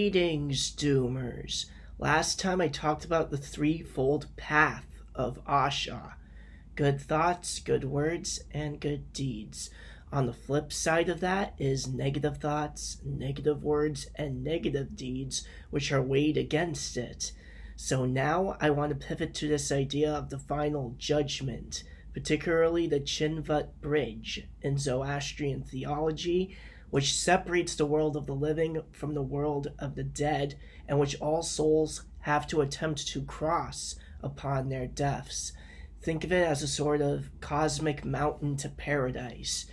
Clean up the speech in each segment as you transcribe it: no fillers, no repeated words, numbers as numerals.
Greetings, Doomers. Last time I talked about the threefold path of Asha. Good thoughts, good words, and good deeds. On the flip side of that is negative thoughts, negative words, and negative deeds, which are weighed against it. So now I want to pivot to this idea of the final judgment, particularly the Chinvat bridge in Zoroastrian theology, which separates the world of the living from the world of the dead, and which all souls have to attempt to cross upon their deaths. Think of it as a sort of cosmic mountain to paradise.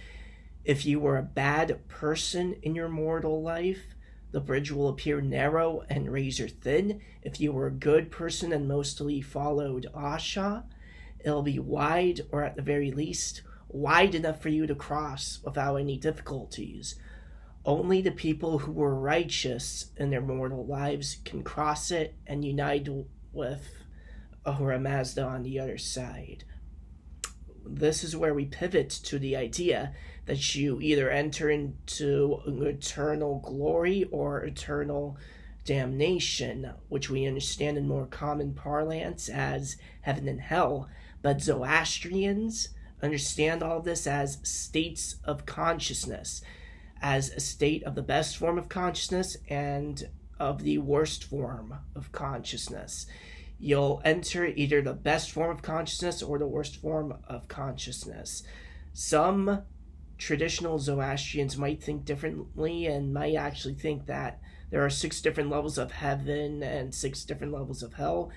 If you were a bad person in your mortal life, the bridge will appear narrow and razor thin. If you were a good person and mostly followed Asha, it'll be wide, or at the very least, wide enough for you to cross without any difficulties. Only the people who were righteous in their mortal lives can cross it and unite with Ahura Mazda on the other side. This is where we pivot to the idea that you either enter into eternal glory or eternal damnation, which we understand in more common parlance as heaven and hell, but Zoroastrians understand all this as states of consciousness, as a state of the best form of consciousness and of the worst form of consciousness. You'll enter either the best form of consciousness or the worst form of consciousness. Some traditional Zoroastrians might think differently and might actually think that there are 6 different levels of heaven and 6 different levels of hell.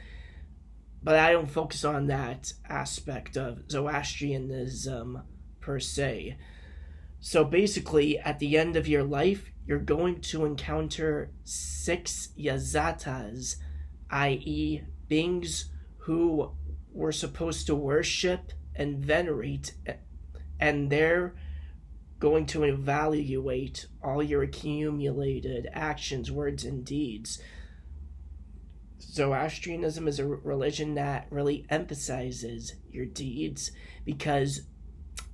But I don't focus on that aspect of Zoroastrianism per se. So basically, at the end of your life, you're going to encounter 6 Yazatas, i.e. beings who were supposed to worship and venerate, and they're going to evaluate all your accumulated actions, words, and deeds. Zoroastrianism is a religion that really emphasizes your deeds, because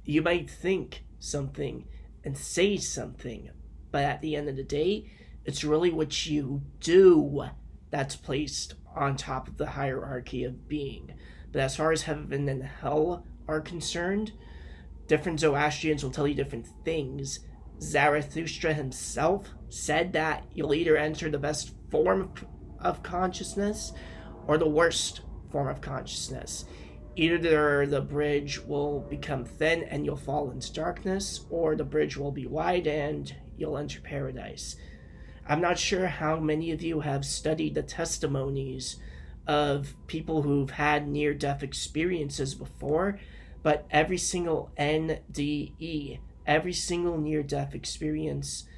you might think something and say something, but at the end of the day, it's really what you do that's placed on top of the hierarchy of being. But as far as heaven and hell are concerned, different Zoroastrians will tell you different things. Zarathustra himself said that you'll either enter the best form of consciousness or the worst form of consciousness. Either the bridge will become thin and you'll fall into darkness, or the bridge will be wide and you'll enter paradise. I'm not sure how many of you have studied the testimonies of people who've had near-death experiences before, but every single NDE, every single near-death experience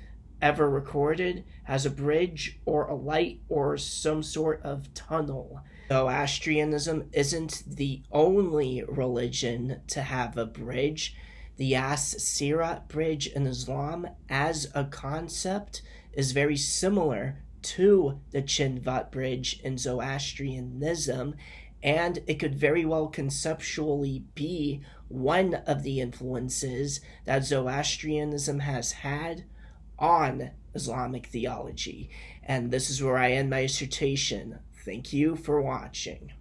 ever recorded, has a bridge or a light or some sort of tunnel. Zoroastrianism isn't the only religion to have a bridge. The As-Sirat bridge in Islam, as a concept, is very similar to the Chinvat bridge in Zoroastrianism, and it could very well conceptually be one of the influences that Zoroastrianism has had on Islamic theology. And this is where I end my dissertation. Thank you for watching.